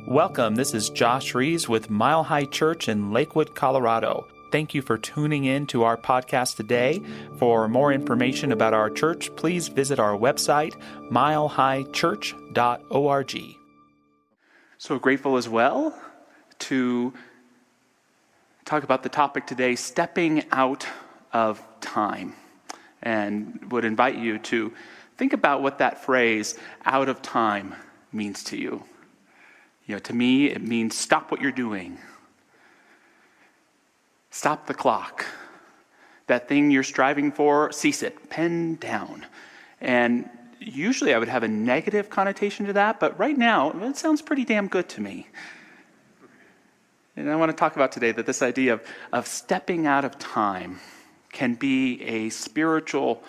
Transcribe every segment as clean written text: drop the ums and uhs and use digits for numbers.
Welcome, this is Josh Reeves with Mile High Church in Lakewood, Colorado. Thank you for tuning in to our podcast today. For more information about our church, please visit our website, milehighchurch.org. So grateful as well to talk about the topic today, stepping out of time, and would invite you to think about what that phrase, out of time, means to you. To me, it means stop what you're doing. Stop the clock. That thing you're striving for, cease it, pen down. And usually I would have a negative connotation to that, but right now, it sounds pretty damn good to me. And I want to talk about today that this idea of stepping out of time can be a spiritual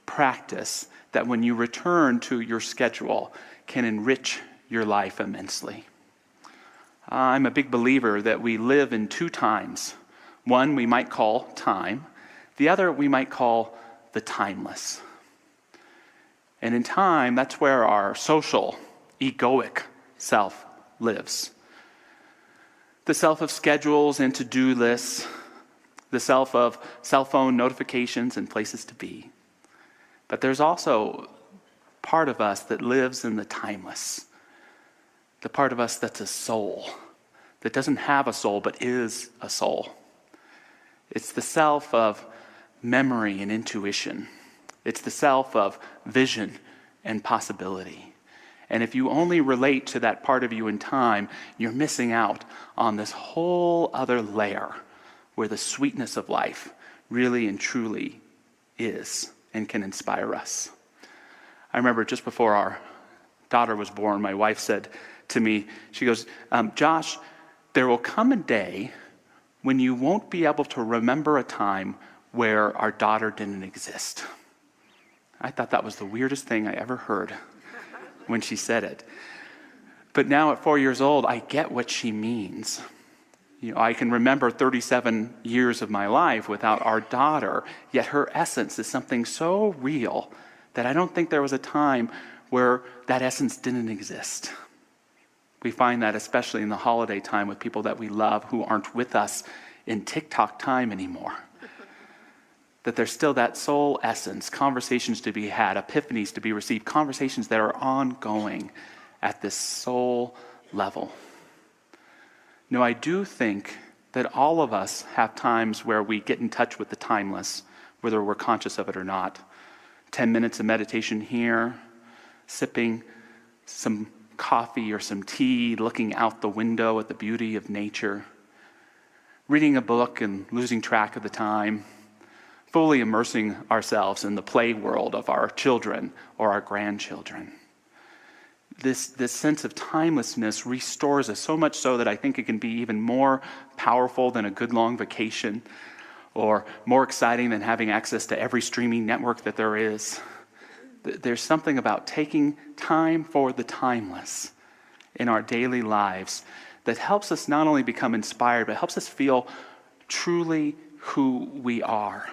practice that when you return to your schedule can enrich your life immensely. I'm a big believer that we live in two times. One we might call time. The other we might call the timeless. And in time, that's where our social, egoic self lives. The self of schedules and to-do lists. The self of cell phone notifications and places to be. But there's also part of us that lives in the timeless. The part of us that's a soul, that doesn't have a soul but is a soul. It's the self of memory and intuition. It's the self of vision and possibility. And if you only relate to that part of you in time, you're missing out on this whole other layer where the sweetness of life really and truly is and can inspire us. I remember just before our daughter was born, my wife said to me, she goes, Josh, there will come a day when you won't be able to remember a time where our daughter didn't exist. I thought that was the weirdest thing I ever heard when she said it. But now at 4 years old, I get what she means. I can remember 37 years of my life without our daughter, yet her essence is something so real that I don't think there was a time where that essence didn't exist. We find that especially in the holiday time with people that we love who aren't with us in TikTok time anymore. That there's still that soul essence, conversations to be had, epiphanies to be received, conversations that are ongoing at this soul level. No, I do think that all of us have times where we get in touch with the timeless, whether we're conscious of it or not. 10 minutes of meditation here, sipping some coffee or some tea, looking out the window at the beauty of nature, reading a book and losing track of the time, fully immersing ourselves in the play world of our children or our grandchildren. This sense of timelessness restores us so much so that I think it can be even more powerful than a good long vacation or more exciting than having access to every streaming network that there is. There's something about taking time for the timeless in our daily lives that helps us not only become inspired, but helps us feel truly who we are.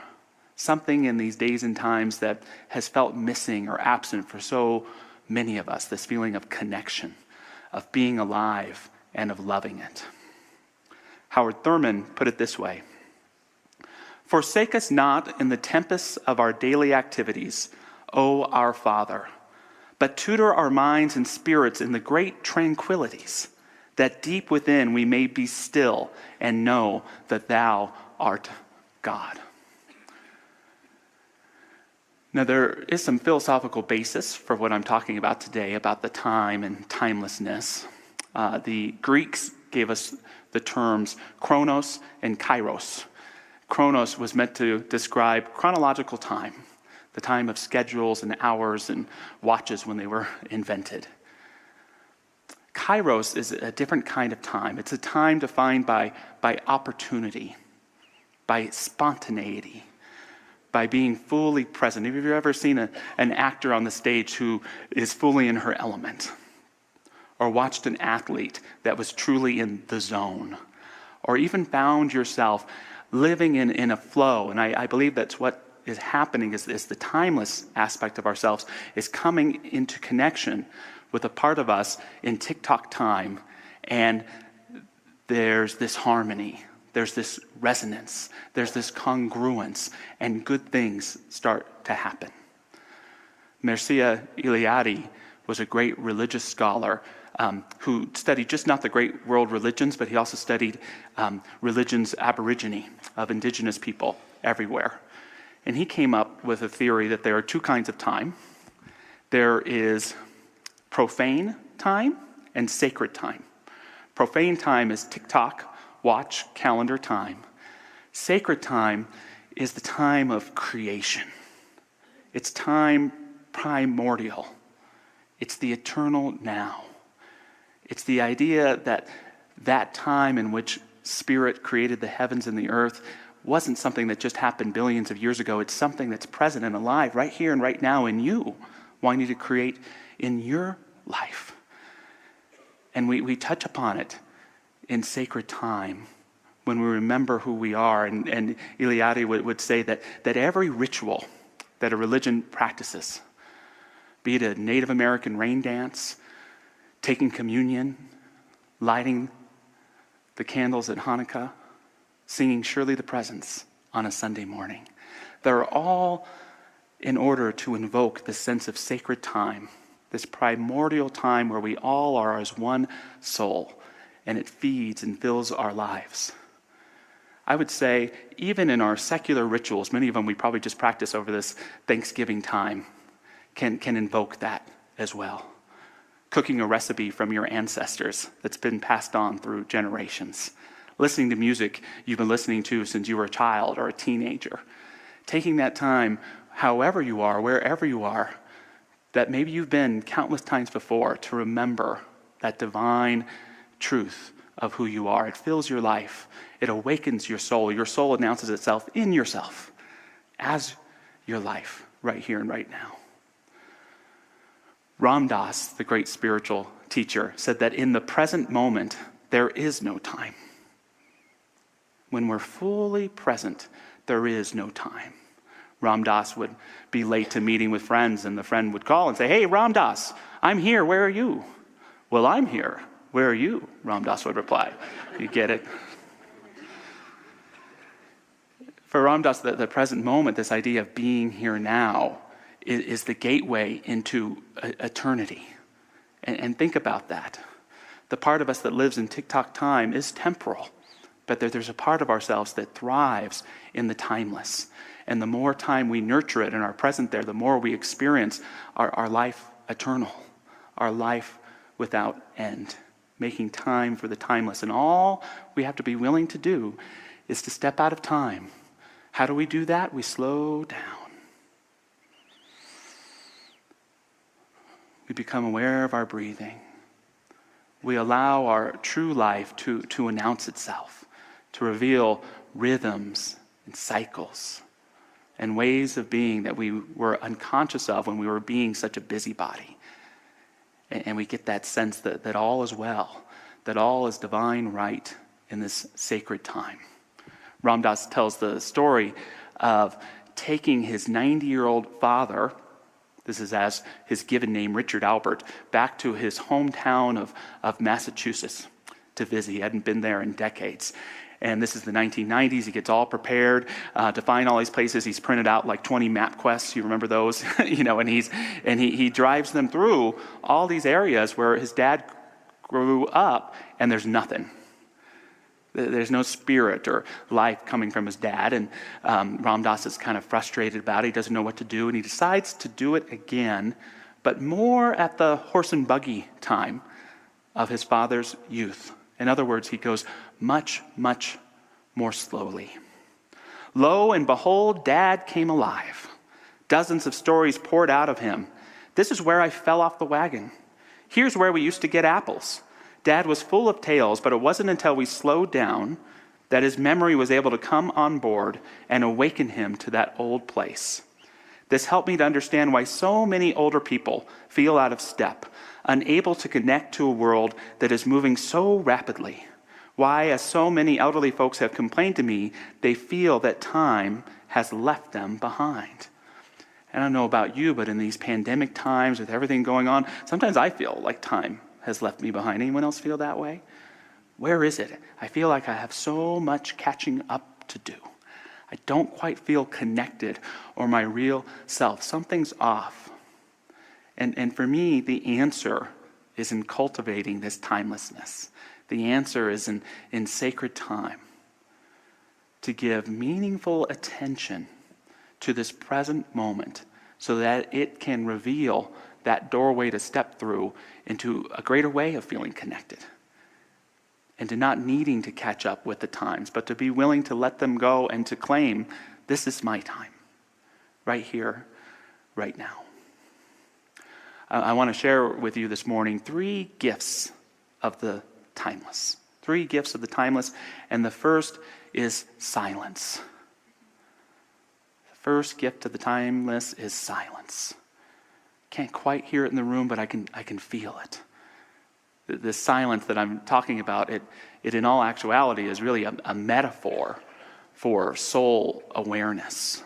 Something in these days and times that has felt missing or absent for so many of us, this feeling of connection, of being alive, and of loving it. Howard Thurman put it this way: "Forsake us not in the tempests of our daily activities, O our Father, but tutor our minds and spirits in the great tranquillities, that deep within we may be still and know that Thou art God." Now, there is some philosophical basis for what I'm talking about today, about the time and timelessness. The Greeks gave us the terms chronos and kairos. Chronos was meant to describe chronological time, the time of schedules and hours and watches when they were invented. Kairos is a different kind of time. It's a time defined by opportunity, by spontaneity, by being fully present. Have you ever seen an actor on the stage who is fully in her element? Or watched an athlete that was truly in the zone? Or even found yourself living in a flow? And I believe that's what is happening is the timeless aspect of ourselves is coming into connection with a part of us in TikTok time, and there's this harmony, there's this resonance, there's this congruence, and good things start to happen. Mircea Eliade was a great religious scholar who studied just not the great world religions, but he also studied religions aborigine of indigenous people everywhere. And he came up with a theory that there are two kinds of time. There is profane time and sacred time. Profane time is TikTok, watch, calendar time. Sacred time is the time of creation. It's time primordial. It's the eternal now. It's the idea that that time in which Spirit created the heavens and the earth wasn't something that just happened billions of years ago. It's something that's present and alive right here and right now in you, wanting to create in your life. And we touch upon it in sacred time when we remember who we are. And Eliade would say that every ritual that a religion practices, be it a Native American rain dance, taking communion, lighting the candles at Hanukkah, singing Surely the Presence on a Sunday morning, they're all in order to invoke the sense of sacred time, this primordial time where we all are as one soul, and it feeds and fills our lives. I would say, even in our secular rituals, many of them we probably just practice over this Thanksgiving time, can invoke that as well. Cooking a recipe from your ancestors that's been passed on through generations. Listening to music you've been listening to since you were a child or a teenager. Taking that time, however you are, wherever you are, that maybe you've been countless times before, to remember that divine truth of who you are. It fills your life. It awakens your soul. Your soul announces itself in yourself as your life right here and right now. Ram Dass, the great spiritual teacher, said that in the present moment, there is no time. When we're fully present, there is no time. Ram Dass would be late to meeting with friends, and the friend would call and say, "Hey, Ram Dass, I'm here. Where are you?" "Well, I'm here. Where are you?" Ram Dass would reply. You get it? For Ram Dass, the present moment, this idea of being here now, is the gateway into eternity. And think about that. The part of us that lives in TikTok time is temporal, but there's a part of ourselves that thrives in the timeless. And the more time we nurture it and are present there, the more we experience our life eternal, our life without end, making time for the timeless. And all we have to be willing to do is to step out of time. How do we do that? We slow down. We become aware of our breathing. We allow our true life to announce itself, to reveal rhythms and cycles and ways of being that we were unconscious of when we were being such a busybody. And we get that sense that all is well, that all is divine right in this sacred time. Ram Dass tells the story of taking his 90-year-old father, this is as his given name, Richard Albert, back to his hometown of Massachusetts to visit. He hadn't been there in decades. And this is the 1990s. He gets all prepared to find all these places. He's printed out like 20 map quests. You remember those? And he drives them through all these areas where his dad grew up, and there's nothing. There's no spirit or life coming from his dad, and Ram Dass is kind of frustrated about it. He doesn't know what to do, and he decides to do it again, but more at the horse and buggy time of his father's youth. In other words, he goes much, much more slowly. Lo and behold, Dad came alive. Dozens of stories poured out of him. This is where I fell off the wagon. Here's where we used to get apples. Dad was full of tales, but it wasn't until we slowed down that his memory was able to come on board and awaken him to that old place. This helped me to understand why so many older people feel out of step, unable to connect to a world that is moving so rapidly. Why, as so many elderly folks have complained to me, they feel that time has left them behind. I don't know about you, but in these pandemic times with everything going on, sometimes I feel like time has left me behind. Anyone else feel that way? Where is it? I feel like I have so much catching up to do. I don't quite feel connected or my real self. Something's off. And for me, the answer is in cultivating this timelessness. The answer is in sacred time to give meaningful attention to this present moment so that it can reveal that doorway to step through into a greater way of feeling connected. And to not needing to catch up with the times, but to be willing to let them go and to claim, this is my time, right here, right now. I want to share with you this morning 3 gifts of the timeless. 3 gifts of the timeless, and the first is silence. The first gift of the timeless is silence. Can't quite hear it in the room, but I can feel it. The silence that I'm talking about, it in all actuality is really a metaphor for soul awareness.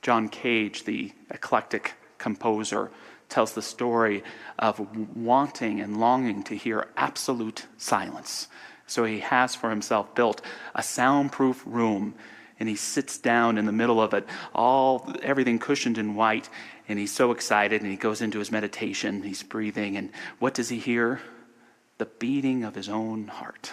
John Cage, the eclectic composer, tells the story of wanting and longing to hear absolute silence. So he has for himself built a soundproof room, and he sits down in the middle of it, everything cushioned in white, and he's so excited, and he goes into his meditation, he's breathing, and what does he hear? The beating of his own heart.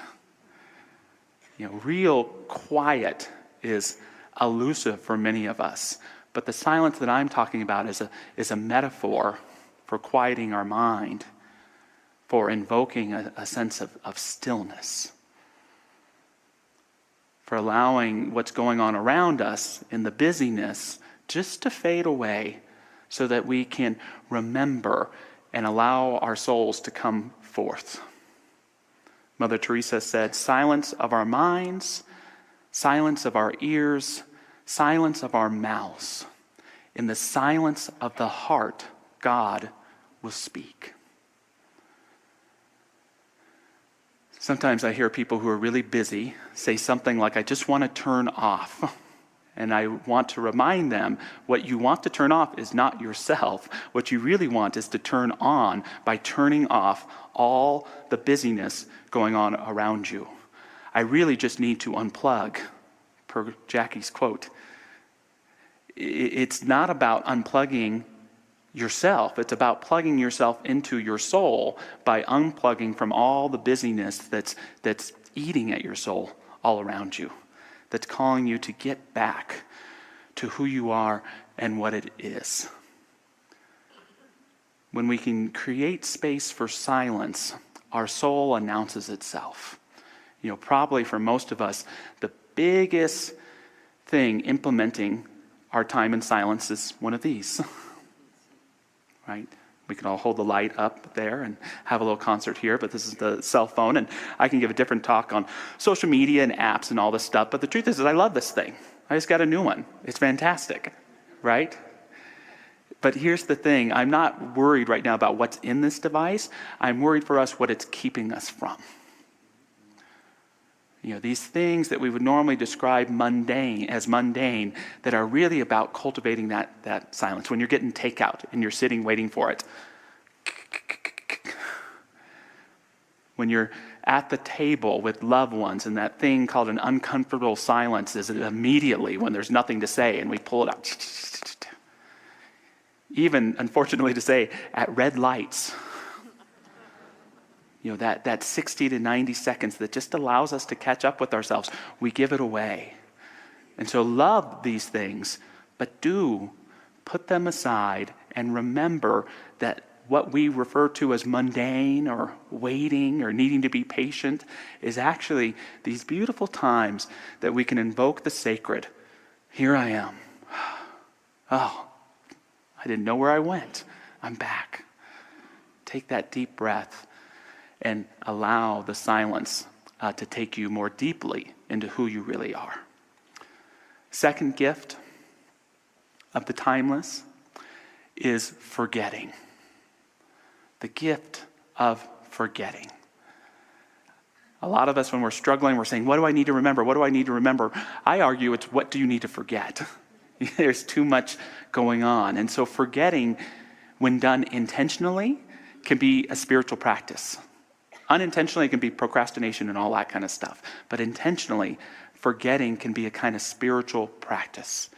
Real quiet is elusive for many of us, but the silence that I'm talking about is a metaphor for quieting our mind, for invoking a sense of stillness, for allowing what's going on around us in the busyness just to fade away so that we can remember and allow our souls to come forth. Mother Teresa said, silence of our minds, silence of our ears, silence of our mouths. In the silence of the heart, God will speak. Sometimes I hear people who are really busy say something like, I just want to turn off. And I want to remind them, what you want to turn off is not yourself. What you really want is to turn on by turning off all the busyness going on around you. I really just need to unplug, per Jackie's quote. It's not about unplugging yourself. It's about plugging yourself into your soul by unplugging from all the busyness that's eating at your soul all around you, that's calling you to get back to who you are and what it is. When we can create space for silence, our soul announces itself. Probably for most of us, the biggest thing implementing our time in silence is one of these. Right? We can all hold the light up there and have a little concert here, but this is the cell phone, and I can give a different talk on social media and apps and all this stuff, but the truth is I love this thing. I just got a new one. It's fantastic, right? But here's the thing. I'm not worried right now about what's in this device. I'm worried for us what it's keeping us from. These things that we would normally describe mundane that are really about cultivating that silence. When you're getting takeout and you're sitting waiting for it. When you're at the table with loved ones and that thing called an uncomfortable silence is immediately when there's nothing to say and we pull it out. Even, unfortunately to say, at red lights. That 60 to 90 seconds that just allows us to catch up with ourselves, we give it away. And so love these things, but do put them aside and remember that what we refer to as mundane or waiting or needing to be patient is actually these beautiful times that we can invoke the sacred. Here I am. Oh, I didn't know where I went. I'm back. Take that deep breath and allow the silence to take you more deeply into who you really are. Second gift of the timeless is forgetting. The gift of forgetting. A lot of us, when we're struggling, we're saying, what do I need to remember? What do I need to remember? I argue it's what do you need to forget? There's too much going on. And so forgetting, when done intentionally, can be a spiritual practice. Unintentionally, it can be procrastination and all that kind of stuff. But intentionally, forgetting can be a kind of spiritual practice.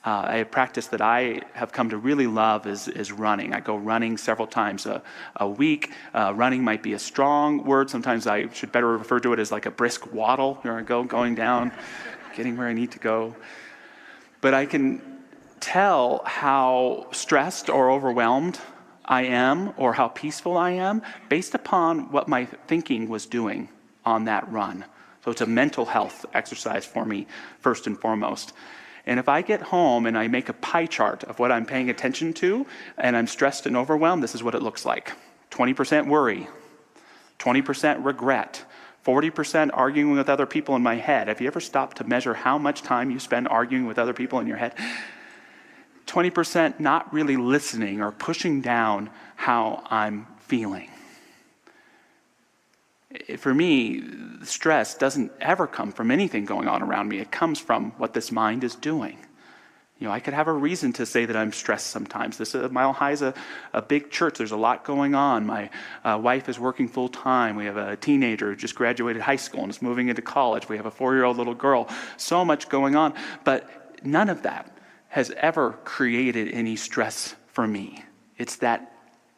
A practice that I have come to really love is running. I go running several times a week. Running might be a strong word. Sometimes I should better refer to it as like a brisk waddle. Here I go, going down, getting where I need to go. But I can tell how stressed or overwhelmed I am or how peaceful I am based upon what my thinking was doing on that run. So it's a mental health exercise for me, first and foremost. And if I get home and I make a pie chart of what I'm paying attention to and I'm stressed and overwhelmed, this is what it looks like. 20% worry, 20% regret, 40% arguing with other people in my head. Have you ever stopped to measure how much time you spend arguing with other people in your head? 20% not really listening or pushing down how I'm feeling. For me, stress doesn't ever come from anything going on around me. It comes from what this mind is doing. I could have a reason to say that I'm stressed sometimes. Mile High is a big church. There's a lot going on. My wife is working full time. We have a teenager who just graduated high school and is moving into college. We have a 4-year-old little girl. So much going on. But none of that has ever created any stress for me. It's that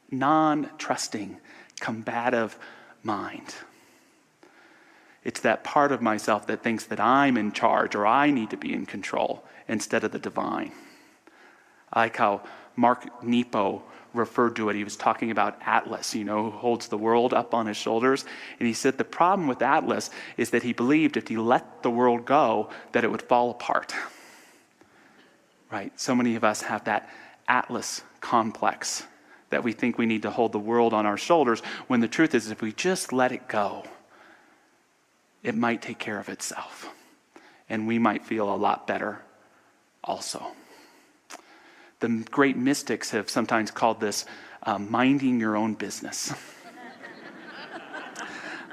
non-trusting, combative mind. It's that part of myself that thinks that I'm in charge or I need to be in control instead of the divine. I like how Mark Nepo referred to it. He was talking about Atlas, who holds the world up on his shoulders. And he said the problem with Atlas is that he believed if he let the world go, that it would fall apart. Right? So many of us have that Atlas complex that we think we need to hold the world on our shoulders, when the truth is if we just let it go, it might take care of itself. And we might feel a lot better also. The great mystics have sometimes called this minding your own business.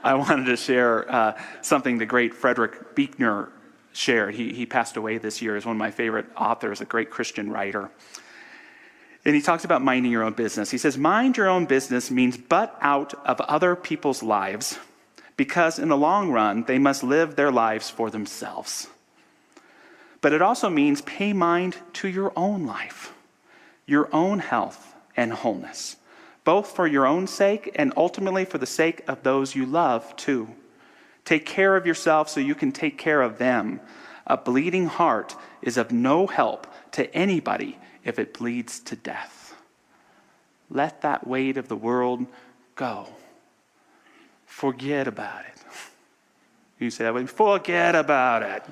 I wanted to share something the great Frederick Buechner shared. He passed away this year as one of my favorite authors, a great Christian writer. And he talks about minding your own business. He says, mind your own business means butt out of other people's lives, because in the long run, they must live their lives for themselves. But it also means pay mind to your own life, your own health and wholeness, both for your own sake and ultimately for the sake of those you love too. Take care of yourself so you can take care of them. A bleeding heart is of no help to anybody if it bleeds to death. Let that weight of the world go. Forget about it. You say that way, forget about it.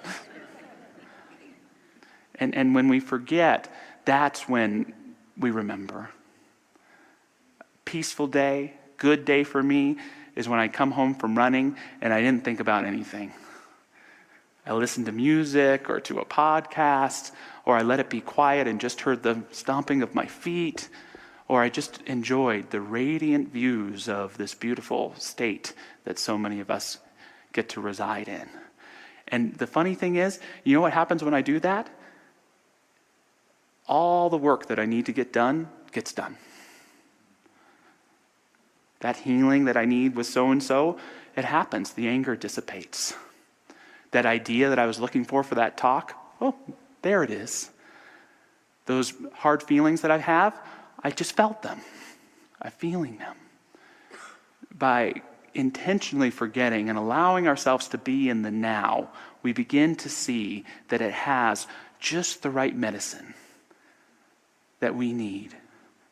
And when we forget, that's when we remember. Peaceful day, good day for me is when I come home from running and I didn't think about anything. I listened to music or to a podcast, or I let it be quiet and just heard the stomping of my feet, or I just enjoyed the radiant views of this beautiful state that so many of us get to reside in. And the funny thing is, you know what happens when I do that? All the work that I need to get done gets done. That healing that I need with so-and-so, it happens. The anger dissipates. That idea that I was looking for that talk, oh, there it is. Those hard feelings that I have, I just felt them. I'm feeling them. By intentionally forgetting and allowing ourselves to be in the now, we begin to see that it has just the right medicine that we need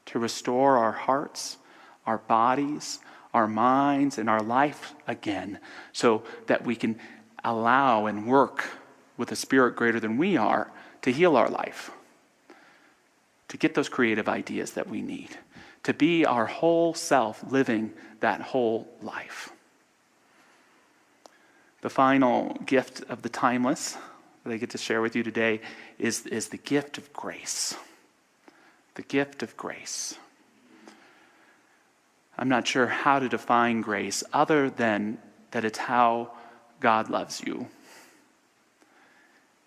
to restore our hearts, our bodies, our minds, and our life again, so that we can allow and work with a spirit greater than we are to heal our life, to get those creative ideas that we need, to be our whole self living that whole life. The final gift of the timeless that I get to share with you today is the gift of grace. The gift of grace. I'm not sure how to define grace other than that it's how God loves you.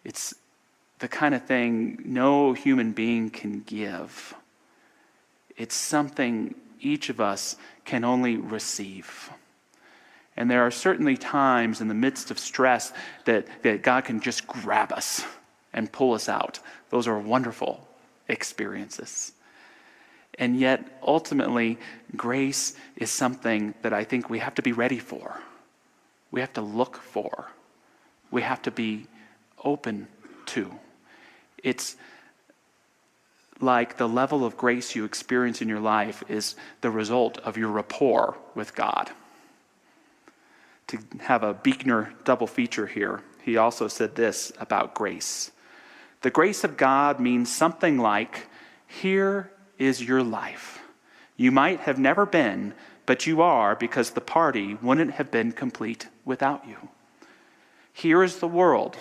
It's the kind of thing no human being can give. It's something each of us can only receive. And there are certainly times in the midst of stress that God can just grab us and pull us out. Those are wonderful experiences. And yet, ultimately, grace is something that I think we have to be ready for. We have to look for. We have to be open to. It's like the level of grace you experience in your life is the result of your rapport with God. To have a Buechner double feature here, he also said this about grace. The grace of God means something like, here is your life. You might have never been, but you are, because the party wouldn't have been complete without you. Here is the world.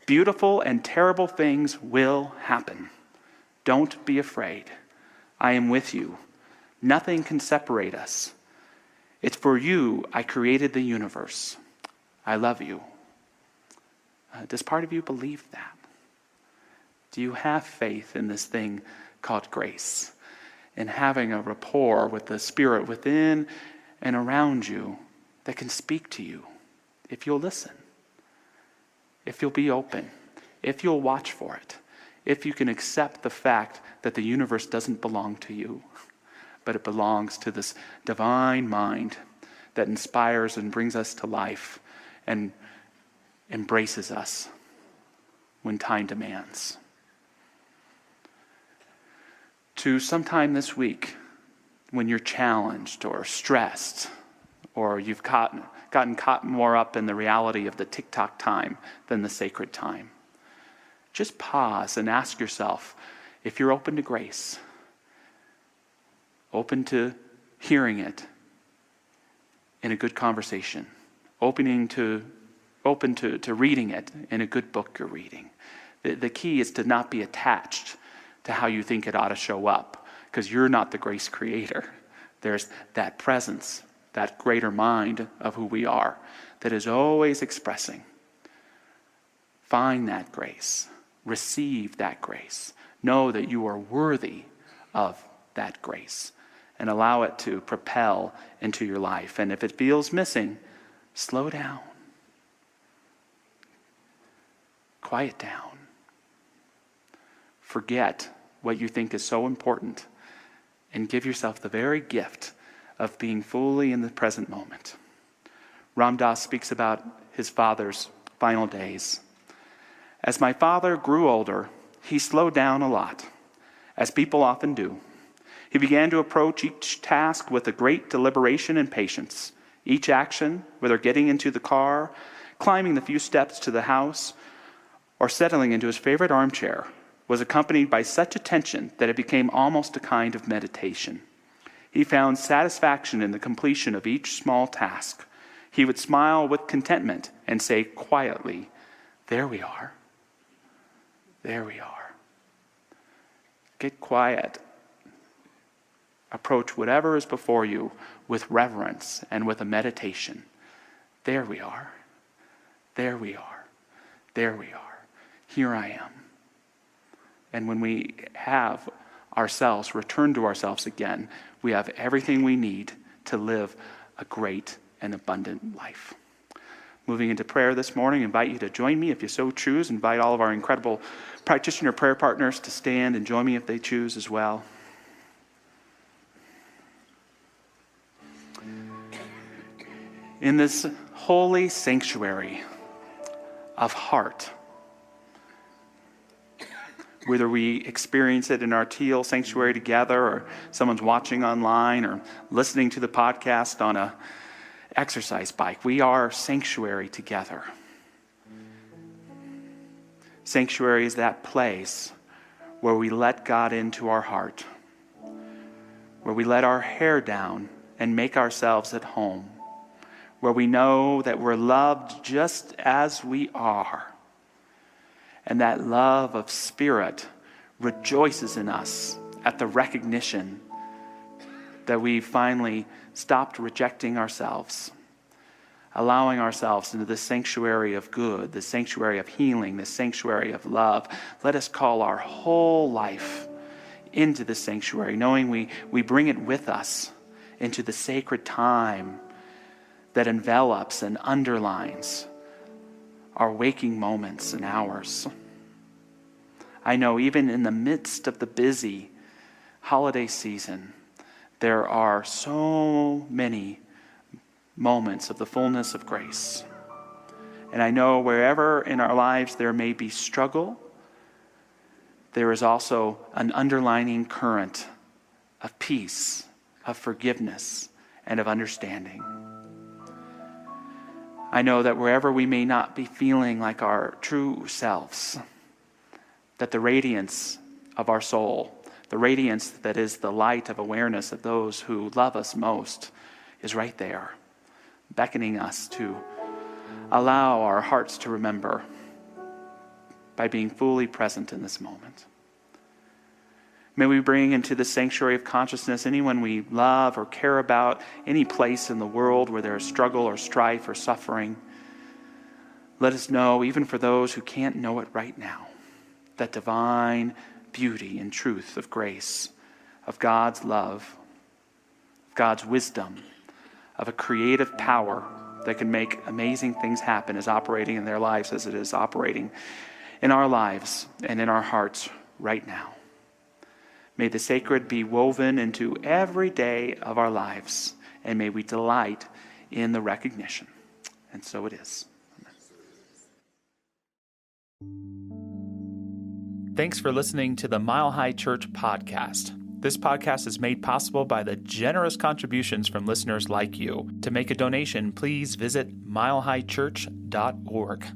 Beautiful and terrible things will happen. Don't be afraid. I am with you. Nothing can separate us. It's for you I created the universe. I love you. Does part of you believe that? Do you have faith in this thing called grace? In having a rapport with the Spirit within and around you that can speak to you if you'll listen, if you'll be open, if you'll watch for it, if you can accept the fact that the universe doesn't belong to you, but it belongs to this divine mind that inspires and brings us to life and embraces us when time demands. To sometime this week, when you're challenged or stressed, or you've gotten caught more up in the reality of the TikTok time than the sacred time, just pause and ask yourself if you're open to grace, open to hearing it in a good conversation, open to reading it in a good book you're reading. The key is to not be attached to how you think it ought to show up, because you're not the grace creator. There's that presence, that greater mind of who we are that is always expressing. Find that grace. Receive that grace. Know that you are worthy of that grace and allow it to propel into your life. And if it feels missing, slow down. Quiet down. Forget what you think is so important and give yourself the very gift of being fully in the present moment. Ram Dass speaks about his father's final days. As my father grew older, he slowed down a lot, as people often do. He began to approach each task with a great deliberation and patience. Each action, whether getting into the car, climbing the few steps to the house, or settling into his favorite armchair, was accompanied by such attention that it became almost a kind of meditation. He found satisfaction in the completion of each small task. He would smile with contentment and say quietly, "There we are. There we are." Get quiet. Approach whatever is before you with reverence and with a meditation. There we are. There we are. There we are. Here I am. And when we have ourselves, return to ourselves again, we have everything we need to live a great and abundant life. Moving into prayer this morning, I invite you to join me if you so choose. Invite all of our incredible practitioner prayer partners to stand and join me if they choose as well. In this holy sanctuary of heart, whether we experience it in our teal sanctuary together, or someone's watching online, or listening to the podcast on a exercise bike, we are sanctuary together. Sanctuary is that place where we let God into our heart, where we let our hair down and make ourselves at home, where we know that we're loved just as we are. And that love of Spirit rejoices in us at the recognition that we finally stopped rejecting ourselves. allowing ourselves into the sanctuary of good, the sanctuary of healing, the sanctuary of love. Let us call our whole life into the sanctuary, knowing we bring it with us into the sacred time that envelops and underlines our waking moments and hours. I know even in the midst of the busy holiday season, there are so many moments of the fullness of grace. And I know wherever in our lives there may be struggle, there is also an underlining current of peace, of forgiveness, and of understanding. I know that wherever we may not be feeling like our true selves, that the radiance of our soul, the radiance that is the light of awareness of those who love us most, is right there, beckoning us to allow our hearts to remember by being fully present in this moment. May we bring into the sanctuary of consciousness anyone we love or care about, any place in the world where there is struggle or strife or suffering. Let us know, even for those who can't know it right now, that divine beauty and truth of grace, of God's love, of God's wisdom, of a creative power that can make amazing things happen is operating in their lives as it is operating in our lives and in our hearts right now. May the sacred be woven into every day of our lives, and may we delight in the recognition. And so it is. Amen. Thanks for listening to the Mile High Church podcast. This podcast is made possible by the generous contributions from listeners like you. To make a donation, please visit milehighchurch.org.